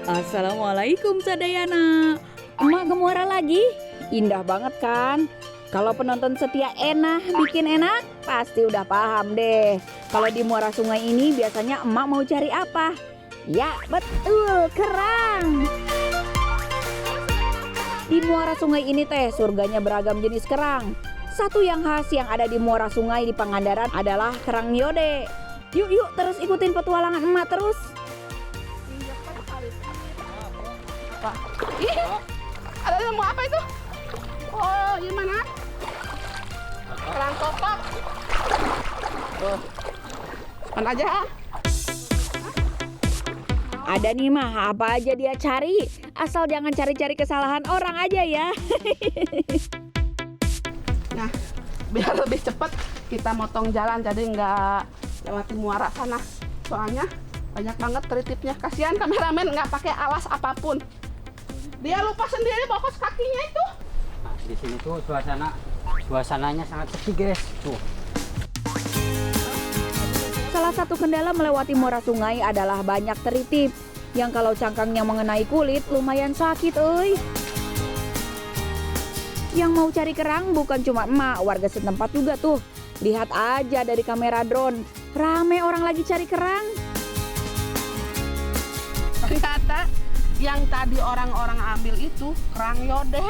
Assalamualaikum Sadayana. Emak Gemuara lagi? Indah banget kan? Kalau penonton setia Enah bikin enak, pasti udah paham deh. Kalau di muara sungai ini biasanya emak mau cari apa? Ya betul, kerang. Di muara sungai ini teh surganya beragam jenis kerang. Satu yang khas yang ada di muara sungai di Pangandaran adalah kerang yode. Yuk terus ikutin petualangan emak terus. Ih, ada mau apa itu? Oh, gimana? Kerang topak. Tuh, mana aja? Ada nih mah, apa aja dia cari. Asal jangan cari-cari kesalahan orang aja ya. Nah, biar lebih cepat kita motong jalan jadi nggak lewati muara sana. Soalnya banyak banget teritipnya. Kasihan kameramen nggak pakai alas apapun. Dia lupa sendiri bawa kaos kakinya itu. Nah, di sini tuh suasananya sangat sepi, guys. Tuh. Salah satu kendala melewati muara sungai adalah banyak teritip. Yang kalau cangkangnya mengenai kulit lumayan sakit, euy. Yang mau cari kerang bukan cuma emak, warga setempat juga tuh. Lihat aja dari kamera drone, rame orang lagi cari kerang. Ternyata yang tadi orang-orang ambil itu kerang yode.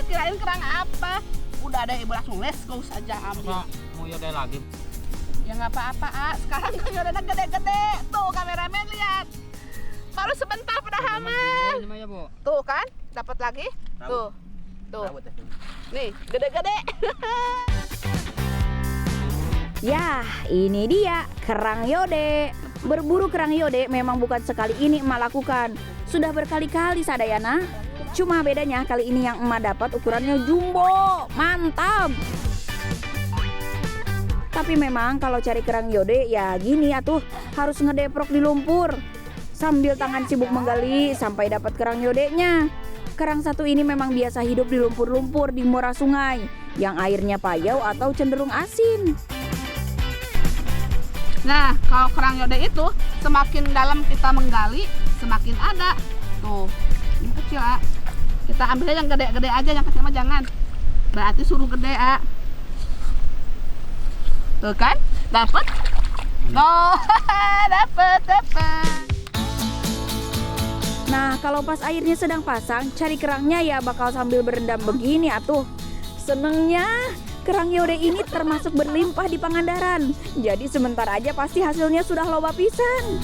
Kirain kerang apa? Udah ada ibu langsung let's go saja ambil. Mau yode lagi? Ya nggak apa-apa, sekarang kan yodenya gede-gede. Tuh kameramen lihat. Baru sebentar pada hamil. Ya, Bu? Tuh kan, dapat lagi. Tuh. Tuh. Nih, gede-gede. Yah, ini dia kerang yode. Berburu kerang yode memang bukan sekali ini emak lakukan. Sudah berkali-kali Sadayana. Cuma bedanya kali ini yang emak dapat ukurannya jumbo. Mantap. Tapi memang kalau cari kerang yode ya gini atuh, harus ngedeprok di lumpur. Sambil tangan sibuk menggali sampai dapat kerang yodenya. Kerang satu ini memang biasa hidup di lumpur-lumpur di muara sungai yang airnya payau atau cenderung asin. Nah, kalau kerang yode itu semakin dalam kita menggali, semakin ada. Tuh, ini kecil, Kita ambilnya yang gede-gede aja, yang kecil mah jangan. Berarti suruh gede, Tuh kan, dapat? Oh, dapat. Nah, kalau pas airnya sedang pasang, cari kerangnya ya bakal sambil berendam begini atuh. Senengnya, kerang yode ini termasuk berlimpah di Pangandaran. Jadi sebentar aja pasti hasilnya sudah loba pisan.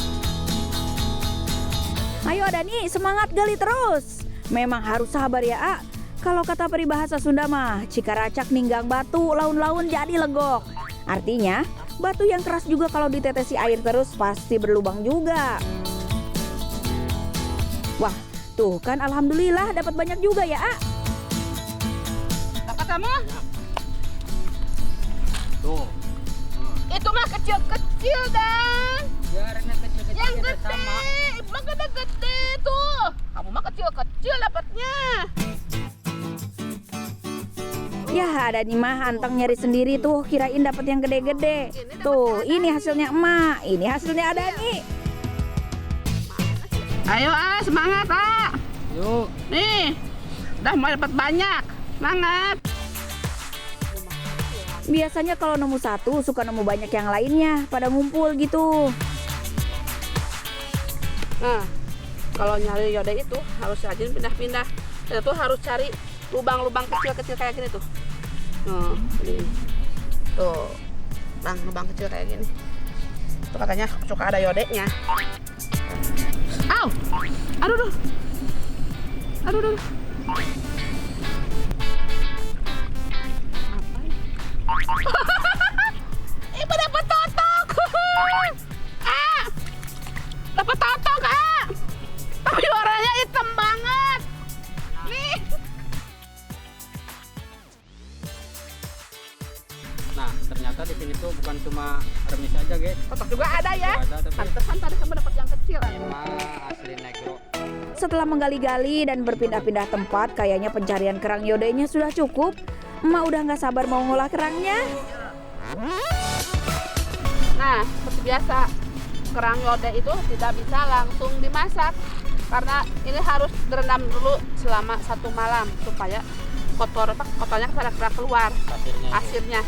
Ayo Dani, semangat gali terus. Memang harus sabar ya, Kalau kata peribahasa Sunda mah, cikaracak ninggang batu, laun-laun jadi legok. Artinya, batu yang keras juga kalau ditetesi air terus pasti berlubang juga. Wah, tuh kan alhamdulillah dapat banyak juga ya, Dapat kamu? Tuh. Itu mah kecil-kecil, Dan. Biarnya kecil-kecil Yang kita gede, sama. ibu mah gede-gede tuh. Kamu mah kecil-kecil dapatnya. Ya ada nih mah anteng nyari sendiri tuh, kirain dapat yang gede-gede. Tuh, ini hasilnya emak, ini hasilnya ada nih. Ayo, semangat, Yuk. Nih, udah mau dapat banyak. Semangat. Biasanya kalau nemu satu suka nemu banyak yang lainnya, pada ngumpul gitu. Nah, kalau nyari yode itu harus rajin pindah-pindah. Kita tuh harus cari lubang-lubang kecil-kecil kayak gini tuh. Ini. Tuh, lubang kecil kayak gini. Itu katanya suka ada yodenya. Au! Aduh. Ibu dapat totok. Dapat totok, Tapi warnanya hitam banget. Nih. Nah, ternyata di sini tuh bukan cuma remis aja, guys. Totok juga ada ya. Ada, tapi Pantesan tadi kamu dapat yang kecil. asli negro. Setelah menggali-gali dan berpindah-pindah tempat, kayaknya pencarian kerang yodenya sudah cukup. Emak udah nggak sabar mau ngolah kerangnya. Nah, seperti biasa, kerang yode itu tidak bisa langsung dimasak. Karena ini harus direndam dulu selama 1 malam supaya kotornya keluar pasirnya.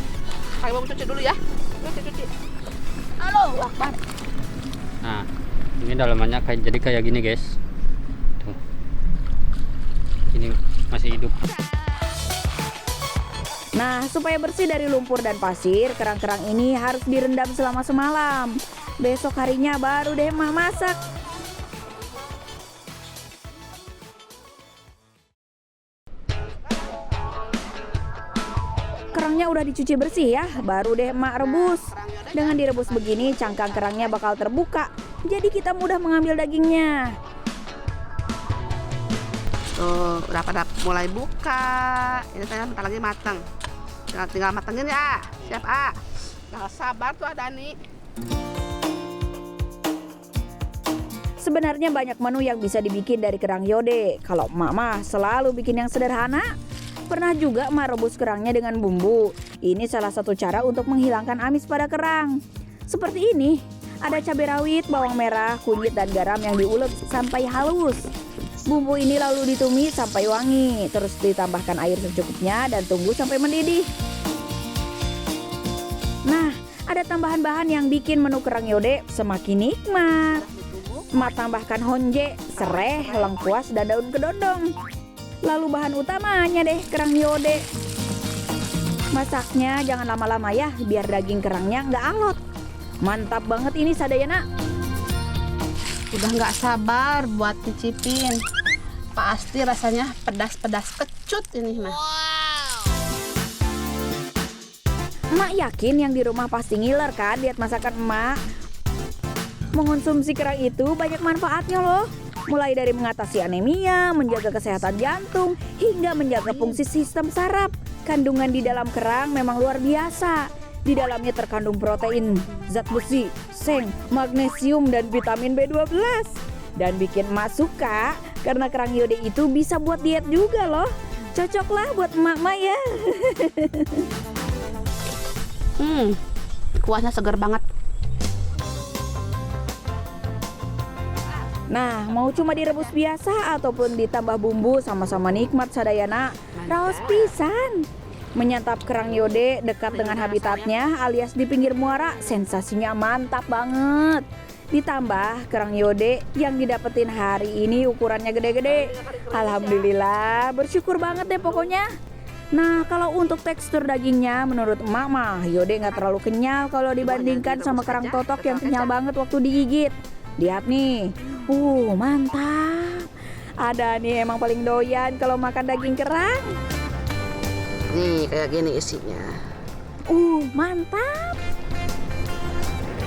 Pakai bumbu cuci dulu ya. Cuci. Halo, Akbar. Nah, ini dalamannya jadi kayak gini guys. Tuh. Ini masih hidup. Nah, supaya bersih dari lumpur dan pasir, kerang-kerang ini harus direndam selama semalam. Besok harinya baru deh emak masak. Kerangnya udah dicuci bersih ya, baru deh emak rebus. Dengan direbus begini, cangkang kerangnya bakal terbuka. Jadi kita mudah mengambil dagingnya. Tuh, udah pada mulai buka. Ini saya bentar lagi matang. Tinggal matengin ya. Siap, A. Nah, sabar tuh Dani. Sebenarnya banyak menu yang bisa dibikin dari kerang yode. Kalau emak mah selalu bikin yang sederhana. Pernah juga emak rebus kerangnya dengan bumbu. Ini salah satu cara untuk menghilangkan amis pada kerang. Seperti ini, ada cabai rawit, bawang merah, kunyit dan garam yang diulek sampai halus. Bumbu ini lalu ditumis sampai wangi, terus ditambahkan air secukupnya dan tunggu sampai mendidih. Nah, ada tambahan bahan yang bikin menu kerang yode semakin nikmat. Emak tambahkan honje, sereh, lengkuas, dan daun kedondong. Lalu bahan utamanya deh kerang yode. Masaknya jangan lama-lama ya, biar daging kerangnya nggak alot. Mantap banget ini Sadayana. Udah nggak sabar buat nyicipin. Pasti rasanya pedas-pedas kecut ini mah. Emak yakin yang di rumah pasti ngiler kan lihat masakan emak. Mengonsumsi kerang itu banyak manfaatnya loh. Mulai dari mengatasi anemia, menjaga kesehatan jantung, hingga menjaga fungsi sistem saraf. Kandungan di dalam kerang memang luar biasa. Di dalamnya terkandung protein, zat besi, seng, magnesium, dan vitamin B12. Dan bikin emak suka karena kerang yode itu bisa buat diet juga loh. Cocoklah buat emak-emak ya. Kuahnya segar banget. Nah, mau cuma direbus biasa ataupun ditambah bumbu sama-sama nikmat Sadayana. Raos pisan. Menyantap kerang yode dekat dengan habitatnya alias di pinggir muara, sensasinya mantap banget. Ditambah kerang yode yang didapetin hari ini ukurannya gede-gede. Alhamdulillah, bersyukur banget deh pokoknya. Nah, kalau untuk tekstur dagingnya menurut emak mah yode nggak terlalu kenyal kalau dibandingkan sama kerang totok yang kenyal banget waktu digigit. Lihat nih, mantap. Ada nih emang paling doyan kalau makan daging kerang. Nih kayak gini isinya. Mantap.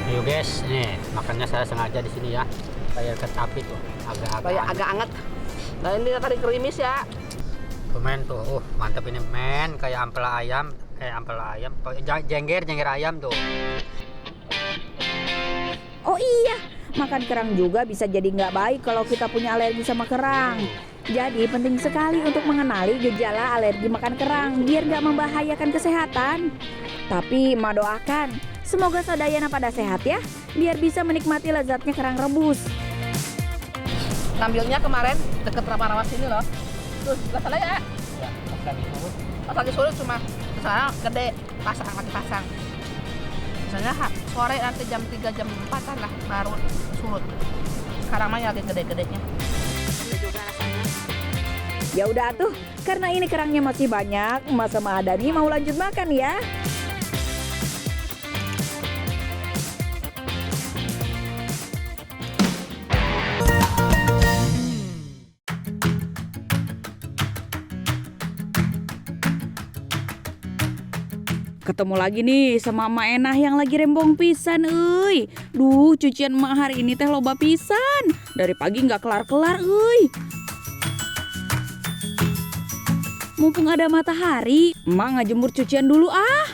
Ayo guys, nih makannya saya sengaja di sini ya, kayak ke api tuh, Agak anget. Nah ini tadi krimis ya. Men tuh, mantap ini men, kayak ampela ayam, jengger ayam tuh. Oh iya, makan kerang juga bisa jadi nggak baik kalau kita punya alergi sama kerang. Jadi penting sekali untuk mengenali gejala alergi makan kerang biar nggak membahayakan kesehatan. Tapi emak doakan, semoga Sadayana pada sehat ya, biar bisa menikmati lezatnya kerang rebus. Ngambilnya kemarin deket rawa-rawa sini loh. Terus nggak salah ya. Pas lagi surut cuma sekarang gede, lagi pasang. Misalnya sore nanti jam 3 jam 4 lah baru surut. Sekarang mah lagi gede-gedenya. Ya udah tuh, karena ini kerangnya masih banyak, emak sama Adani mau lanjut makan ya. Ketemu lagi nih sama emak Enah yang lagi rembong pisan euy. Duh, cucian emak hari ini teh loba pisan. Dari pagi nggak kelar-kelar euy. Mumpung ada matahari, emak ngajemur cucian dulu ah.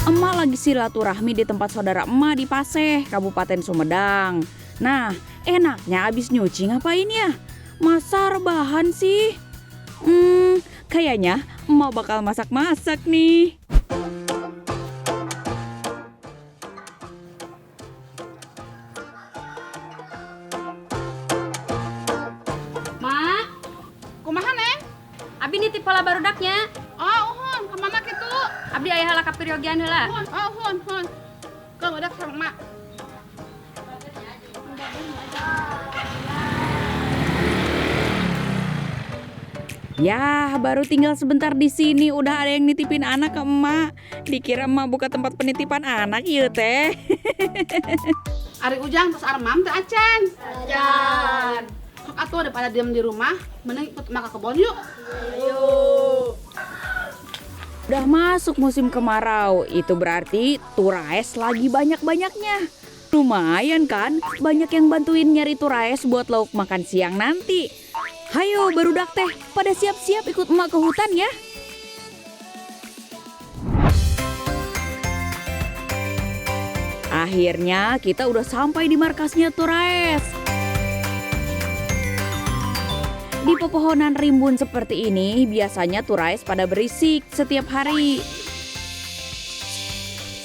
Emak lagi silaturahmi di tempat saudara emak di Paseh, Kabupaten Sumedang. Nah, enaknya abis nyuci ngapain ya? Masa rebahan sih? Kayaknya emak bakal masak-masak nih. Abi nitip pola barudaknya. Oh, uhun, kemana gitu? Abdi aya halakap keriogian heula. Uhun. Kau udah sama mak. Ya, baru tinggal sebentar di sini udah ada yang nitipin anak ke emak. Dikira emak buka tempat penitipan anak ieu teh. Ari Ujang terus Armam teh Acan. Acan. Sok atuh daripada diam di rumah, mending ikut emak ke kebon yuk. Udah masuk musim kemarau, itu berarti turaes lagi banyak-banyaknya. Lumayan kan, banyak yang bantuin nyari turaes buat lauk makan siang nanti. Hayo barudak teh, pada siap-siap ikut emak ke hutan ya. Akhirnya kita udah sampai di markasnya turaes. Di pepohonan rimbun seperti ini, biasanya turaes pada berisik setiap hari.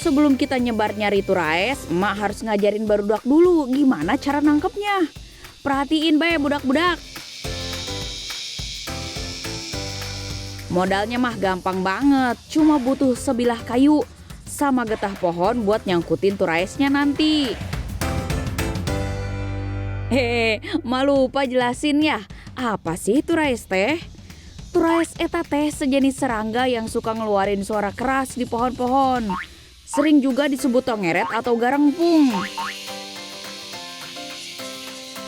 Sebelum kita nyebar nyari turaes, emak harus ngajarin barudak dulu gimana cara nangkepnya. Perhatiin bae budak-budak. Modalnya mah gampang banget, cuma butuh sebilah kayu sama getah pohon buat nyangkutin turaesnya nanti. Malu lupa jelasin ya, apa sih turaes teh? Turaes eta teh sejenis serangga yang suka ngeluarin suara keras di pohon-pohon. Sering juga disebut tongeret atau garengpung.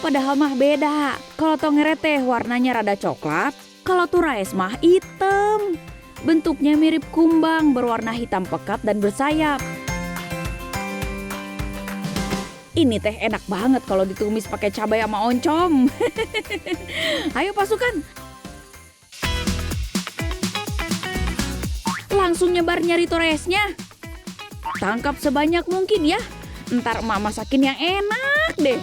Padahal mah beda, kalau tongeret teh warnanya rada coklat, kalau turaes mah hitam. Bentuknya mirip kumbang, berwarna hitam pekat dan bersayap. Ini teh enak banget kalau ditumis pakai cabai sama oncom. Ayo pasukan. Langsung nyebar nyari turaesnya. Tangkap sebanyak mungkin ya. Ntar emak masakin yang enak deh.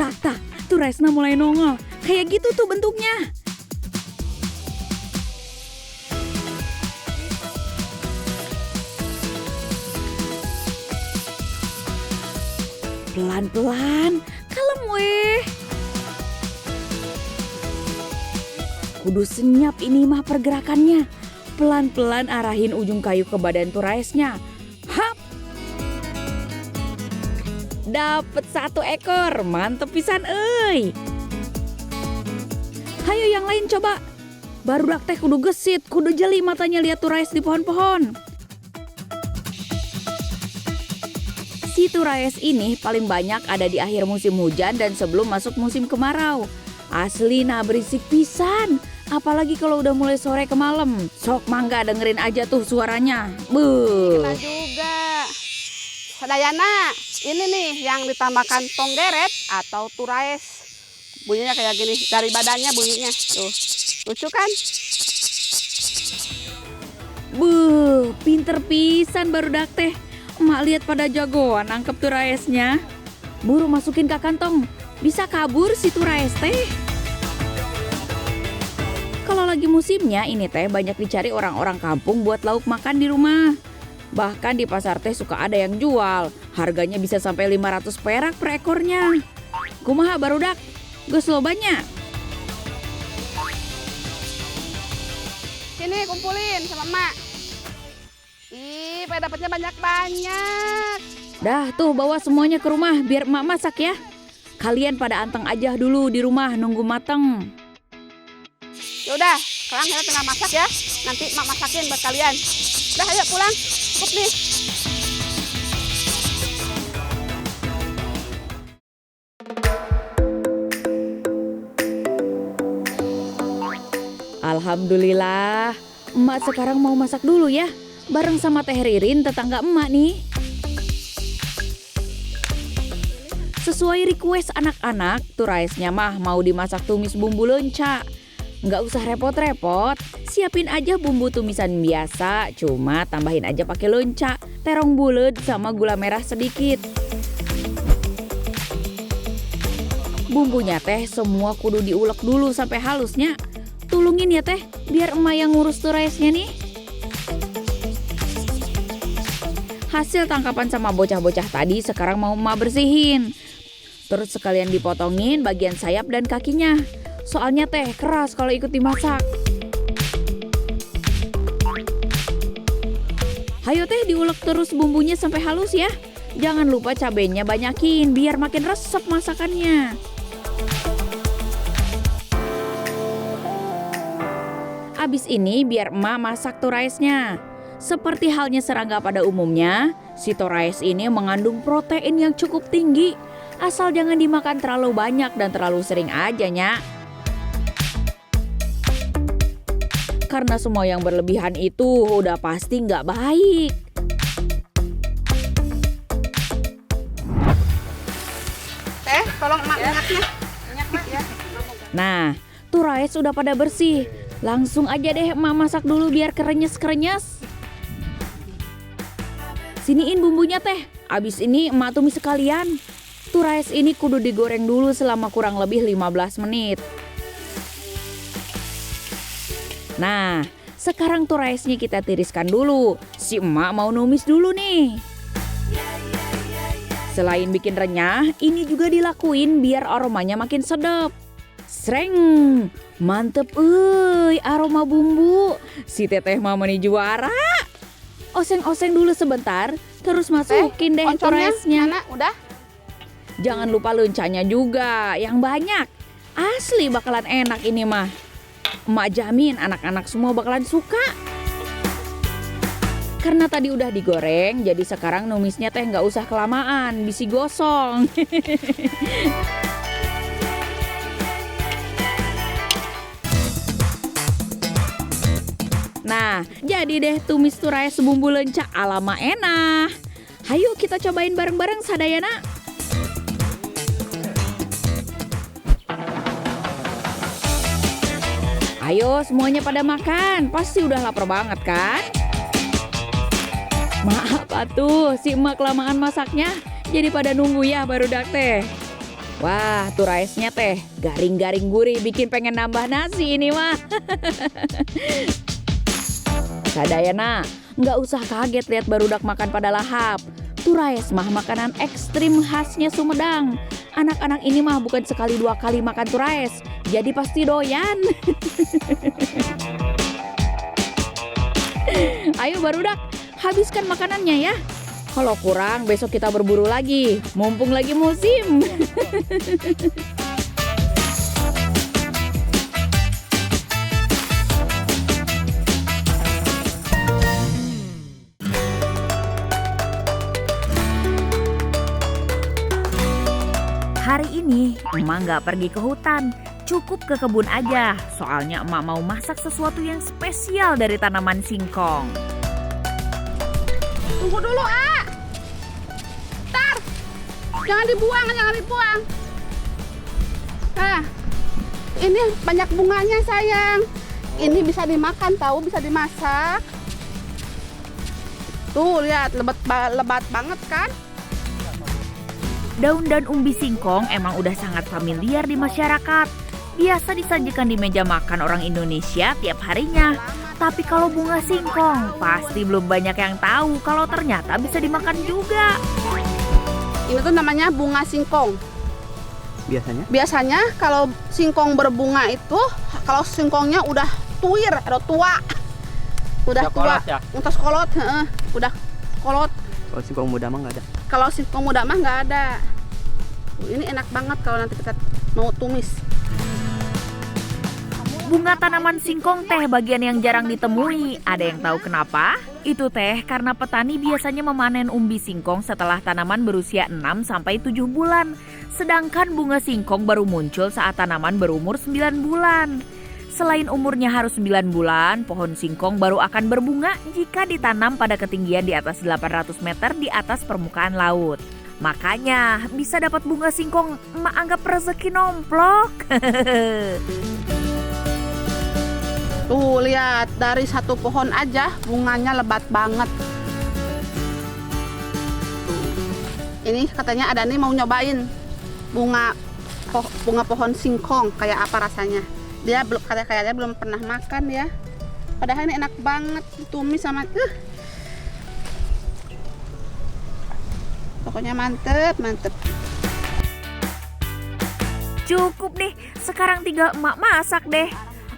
Tah, turaesna mulai nongol. Kayak gitu tuh bentuknya. Pelan-pelan, kalem weh. Kudu senyap ini mah pergerakannya. Pelan-pelan arahin ujung kayu ke badan turaesnya. Hap! Dapet 1 ekor, mantep pisan euy. Hayo yang lain coba. Barudak teh kudu gesit, kudu jeli matanya lihat turaes di pohon-pohon. Si turaes ini paling banyak ada di akhir musim hujan dan sebelum masuk musim kemarau. Asli nah berisik pisan, apalagi kalau udah mulai sore ke malam. Sok mangga dengerin aja tuh suaranya. Buh. Kita juga. Sadayana, ini nih yang ditambahkan tonggeret atau turaes. Bunyinya kayak gini, dari badannya bunyinya. Tuh, lucu kan? Buh, pinter pisan barudak teh. Emak lihat pada jagoan nangkep turaesnya. Buru masukin ke kantong. Bisa kabur si turaes teh. Kalau lagi musimnya ini teh banyak dicari orang-orang kampung buat lauk makan di rumah. Bahkan di pasar teh suka ada yang jual. Harganya bisa sampai 500 perak per ekornya. Kumaha barudak? Geus lobanya. Sini kumpulin sama emak. Ih, pada dapatnya banyak-banyak. Dah tuh bawa semuanya ke rumah biar emak masak ya. Kalian pada anteng aja dulu di rumah nunggu mateng. Yaudah, sekarang kita tinggal masak ya. Nanti emak masakin buat kalian. Udah ayo pulang. Cukup nih. Alhamdulillah, emak sekarang mau masak dulu ya. Bareng sama Teh Ririn, tetangga emak nih. Sesuai request anak-anak, turaesnya mah mau dimasak tumis bumbu lenca. Nggak usah repot-repot, siapin aja bumbu tumisan biasa, cuma tambahin aja pakai lenca, terong bulet sama gula merah sedikit. Bumbunya teh semua kudu diulek dulu sampai halusnya. Tulungin ya teh, biar emak yang ngurus turaesnya nih. Hasil tangkapan sama bocah-bocah tadi sekarang mau emak bersihin. Terus sekalian dipotongin bagian sayap dan kakinya. Soalnya teh keras kalau ikut dimasak. Hayo teh diulek terus bumbunya sampai halus ya. Jangan lupa cabenya banyakin biar makin resep masakannya. Abis ini biar emak masak toraisnya. Seperti halnya serangga pada umumnya, si torais ini mengandung protein yang cukup tinggi. Asal jangan dimakan terlalu banyak dan terlalu sering aja, Nya. Karena semua yang berlebihan itu udah pasti nggak baik. Tolong emak minyaknya. Minyak, Mak, ya. Nah, torais udah pada bersih. Langsung aja deh emak masak dulu biar kerenyes-kerenyes. Siniin bumbunya teh. Abis ini emak tumis sekalian. Torais ini kudu digoreng dulu selama kurang lebih 15 menit. Nah, sekarang toraisnya kita tiriskan dulu. Si emak mau numis dulu nih. Selain bikin renyah, ini juga dilakuin biar aromanya makin sedap. Sreng, mantep aroma bumbu. Si teteh mama nih juara. Oseng-oseng dulu sebentar, terus masukin deh toraisnya. Mana? Udah? Jangan lupa lencanya juga, yang banyak. Asli bakalan enak ini mah. Emak jamin anak-anak semua bakalan suka. Karena tadi udah digoreng, jadi sekarang numisnya teh nggak usah kelamaan, bisi gosong. Nah, jadi deh tumis torais bumbu lenca ala Mak Enah. Hayo kita cobain bareng-bareng sadayana. Ayo semuanya pada makan, pasti udah lapar banget kan? Maaf atuh, si emak kelamaan masaknya, jadi pada nunggu ya barudak teh. Wah, toraisnya teh garing-garing gurih, bikin pengen nambah nasi ini mah. Sadayana, nggak usah kaget lihat barudak makan pada lahap. Torais mah makanan ekstrim khasnya Sumedang. Anak-anak ini mah bukan sekali dua kali makan torais, jadi pasti doyan. Ayo barudak, habiskan makanannya ya. Kalau kurang besok kita berburu lagi, mumpung lagi musim. Hari ini emak nggak pergi ke hutan, cukup ke kebun aja. Soalnya emak mau masak sesuatu yang spesial dari tanaman singkong. Tunggu dulu, ah. Tar. Jangan dibuang. Nah, ini banyak bunganya sayang. Ini bisa dimakan tahu, bisa dimasak. Tuh lihat, lebat banget kan? Daun dan umbi singkong emang udah sangat familiar di masyarakat. Biasa disajikan di meja makan orang Indonesia tiap harinya. Tapi kalau bunga singkong, pasti belum banyak yang tahu kalau ternyata bisa dimakan juga. Ini tuh namanya bunga singkong. Biasanya? Biasanya kalau singkong berbunga itu, kalau singkongnya udah tuir atau tua. Udah tua, kolot ya? udah kolot, udah kolot. Kalau singkong muda mah nggak ada. Kalau singkong muda mah nggak ada. Ini enak banget kalau nanti kita mau tumis. Bunga tanaman singkong teh bagian yang jarang ditemui. Ada yang tahu kenapa? Itu teh karena petani biasanya memanen umbi singkong setelah tanaman berusia 6-7 bulan. Sedangkan bunga singkong baru muncul saat tanaman berumur 9 bulan. Selain umurnya harus 9 bulan, pohon singkong baru akan berbunga jika ditanam pada ketinggian di atas 800 meter di atas permukaan laut. Makanya bisa dapat bunga singkong emak anggap rezeki nomplok. Tuh lihat, dari satu pohon aja bunganya lebat banget. Ini katanya ada nih mau nyobain bunga pohon singkong kayak apa rasanya. Dia belum kayaknya belum pernah makan ya. Padahal ini enak banget ditumis sama pokoknya mantep. Cukup deh, sekarang tinggal emak masak deh.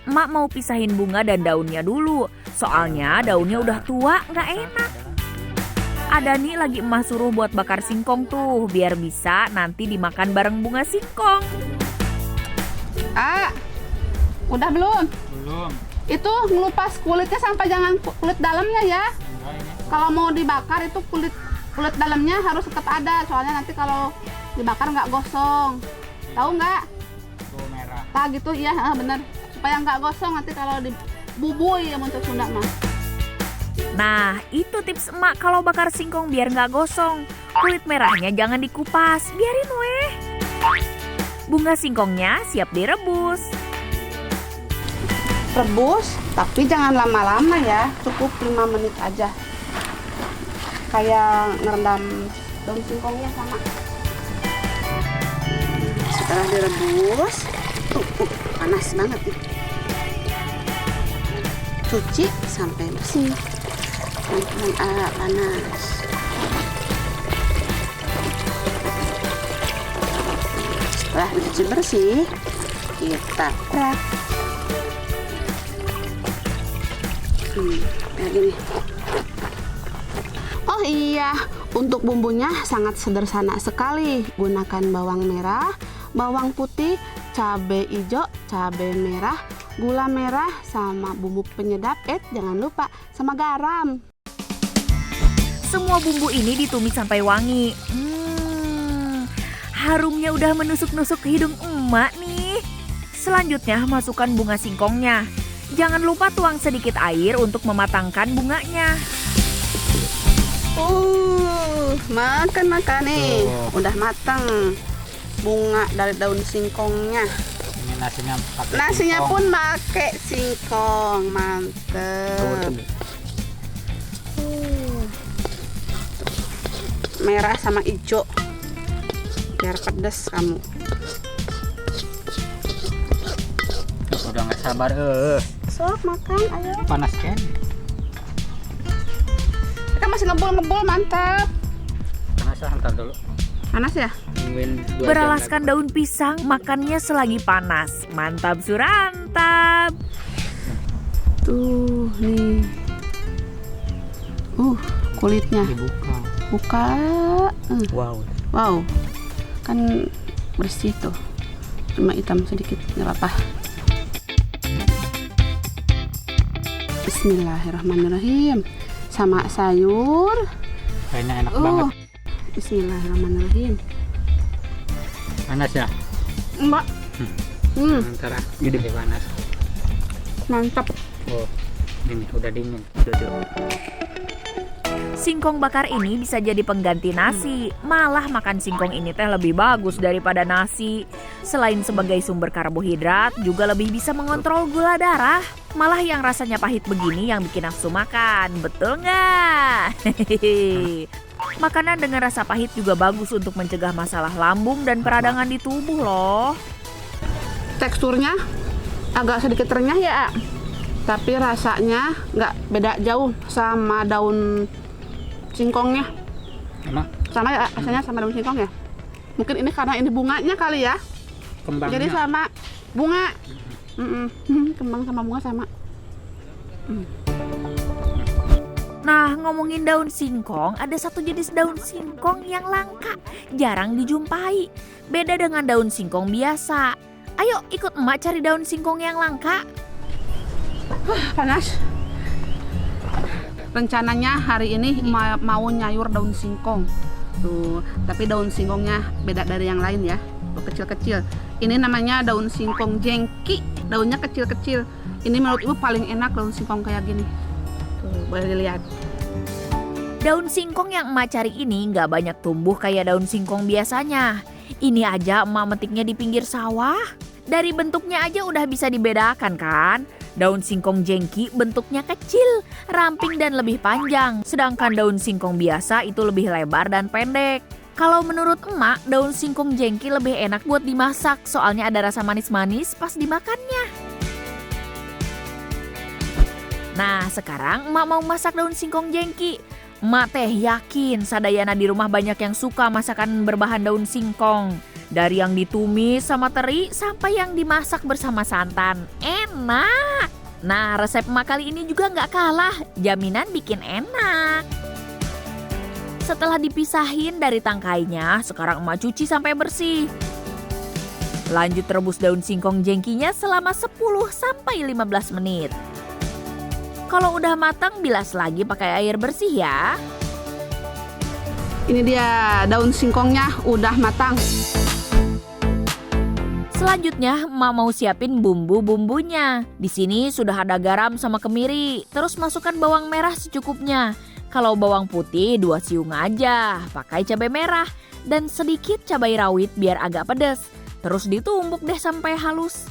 Emak mau pisahin bunga dan daunnya dulu. Soalnya daunnya udah tua, nggak enak. Ada nih lagi emak suruh buat bakar singkong tuh, biar bisa nanti dimakan bareng bunga singkong. Udah belum? Belum. Itu ngelupas kulitnya sampai jangan kulit dalamnya ya. Kalau mau dibakar itu kulit dalamnya harus tetap ada, soalnya nanti kalau dibakar nggak gosong. Tahu nggak? Tuh merah. Tak gitu ya, bener. Supaya nggak gosong nanti kalau dibubui ya untuk Sunda mah. Nah, itu tips emak kalau bakar singkong biar nggak gosong. Kulit merahnya jangan dikupas, biarin weh. Bunga singkongnya siap direbus. Rebus, tapi jangan lama-lama ya, cukup 5 menit aja. Kayak ngerendam daun singkongnya sama. Setelah direbus, panas banget nih. Cuci sampai bersih. Panas. Setelah dicuci bersih, kita prak. Kayak gini. Oh iya, untuk bumbunya sangat sederhana sekali. Gunakan bawang merah, bawang putih, cabai hijau, cabai merah, gula merah, sama bumbu penyedap. Jangan lupa sama garam. Semua bumbu ini ditumis sampai wangi. Harumnya udah menusuk-nusuk ke hidung emak nih. Selanjutnya masukkan bunga singkongnya. Jangan lupa tuang sedikit air untuk mematangkan bunganya. Makan nih. Udah matang bunga dari daun singkongnya. Ini nasinya pakai Nasinya singkong. pun pakai singkong, mantep. Merah sama hijau, biar pedes kamu. Udah nggak sabar. Sok makan, ayo. Panas kan? Kita masih ngebul, mantap. Panas ya, ntar dulu. Panas ya? Nungguin 2 jam Beralaskan lagi. daun pisang, makannya selagi panas. Mantap surantap. Tuh nih. Kulitnya Dibuka. buka. Wow. Wow, kan bersih tuh. Cuma hitam sedikit, nggak apa-apa. Bismillahirrahmanirrahim. Sama sayur. Kayaknya enak banget. Bismillahirrahmanirrahim. Panas ya? Mbak. Ntar gede panas. Mantap. Oh, ini udah dingin. Duduk. Singkong bakar ini bisa jadi pengganti nasi. Malah makan singkong ini teh lebih bagus daripada nasi. Selain sebagai sumber karbohidrat, juga lebih bisa mengontrol gula darah. Malah yang rasanya pahit begini yang bikin nafsu makan. Betul nggak? Makanan dengan rasa pahit juga bagus untuk mencegah masalah lambung dan peradangan di tubuh loh. Teksturnya agak sedikit renyah ya, tapi rasanya nggak beda jauh sama daun singkongnya. Emang Sama ya, rasanya sama daun singkong ya. Mungkin ini karena ini bunganya kali ya. kembangnya. Jadi sama bunga. Kembang sama bunga sama. Nah, ngomongin daun singkong, ada satu jenis daun singkong yang langka, jarang dijumpai. Beda dengan daun singkong biasa. Ayo ikut emak cari daun singkong yang langka. Panas. Rencananya hari ini mau nyayur daun singkong. Tuh, tapi daun singkongnya beda dari yang lain ya. Tuh, kecil-kecil. Ini namanya daun singkong jengki. Daunnya kecil-kecil. Ini menurut ibu paling enak daun singkong kayak gini. Tuh, boleh dilihat. Daun singkong yang emak cari ini nggak banyak tumbuh kayak daun singkong biasanya. Ini aja emak metiknya di pinggir sawah. Dari bentuknya aja udah bisa dibedakan kan? Daun singkong jengki bentuknya kecil, ramping dan lebih panjang. Sedangkan daun singkong biasa itu lebih lebar dan pendek. Kalau menurut emak, daun singkong jengki lebih enak buat dimasak. Soalnya ada rasa manis-manis pas dimakannya. Nah, sekarang emak mau masak daun singkong jengki. Mak teh yakin Sadayana di rumah banyak yang suka masakan berbahan daun singkong. Dari yang ditumis sama teri sampai yang dimasak bersama santan. Enak! Nah, resep emak kali ini juga nggak kalah. Jaminan bikin enak. Setelah dipisahin dari tangkainya, sekarang emak cuci sampai bersih. Lanjut rebus daun singkong jengkinya selama 10-15 menit. Kalau udah matang, bilas lagi pakai air bersih ya. Ini dia daun singkongnya udah matang. Selanjutnya, emak mau siapin bumbu-bumbunya. Di sini sudah ada garam sama kemiri. Terus masukkan bawang merah secukupnya. Kalau bawang putih 2 siung aja. Pakai cabai merah dan sedikit cabai rawit biar agak pedas. Terus ditumbuk deh sampai halus.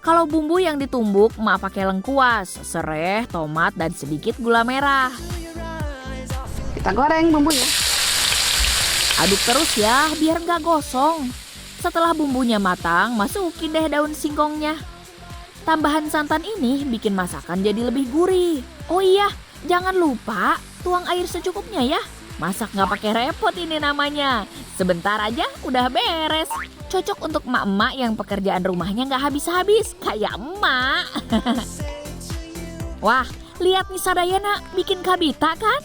Kalau bumbu yang ditumbuk, emak pakai lengkuas, sereh, tomat, dan sedikit gula merah. Kita goreng bumbunya. Aduk terus ya, biar nggak gosong. Setelah bumbunya matang, masukin deh daun singkongnya. Tambahan santan ini bikin masakan jadi lebih gurih. Oh iya, jangan lupa tuang air secukupnya ya. Masak nggak pakai repot ini namanya. Sebentar aja udah beres. Cocok untuk emak-emak yang pekerjaan rumahnya nggak habis-habis. Kayak emak. Wah, lihat nih Sadayana bikin kabita kan?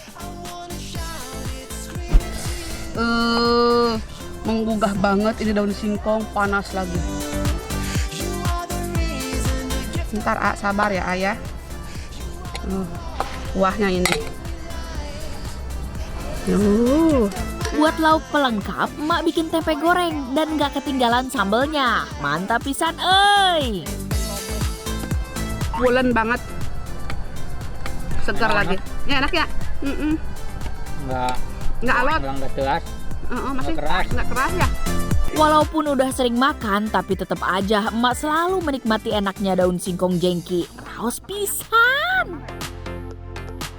Menggugah banget ini daun singkong, panas lagi. Bentar, sabar ya ayah. Kuahnya ini. Buat lauk pelengkap, emak bikin tempe goreng dan gak ketinggalan sambelnya. Mantap pisan, euy! Pulen banget. Segar lagi. Ya enak ya? Nggak alot. Nggak keras. Masih nggak keras ya? Walaupun udah sering makan, tapi tetap aja emak selalu menikmati enaknya daun singkong jengki. Raos pisan!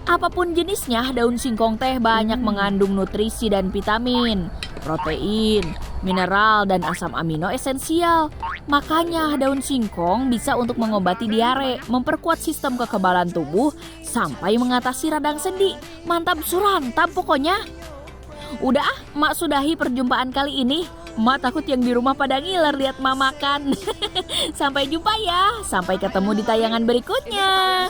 Apapun jenisnya, daun singkong teh banyak mengandung nutrisi dan vitamin, protein, mineral, dan asam amino esensial. Makanya daun singkong bisa untuk mengobati diare, memperkuat sistem kekebalan tubuh, sampai mengatasi radang sendi. Mantap surantap pokoknya. Udah, emak sudahi perjumpaan kali ini. Emak takut yang di rumah pada ngiler lihat emak makan. Sampai jumpa ya, sampai ketemu di tayangan berikutnya.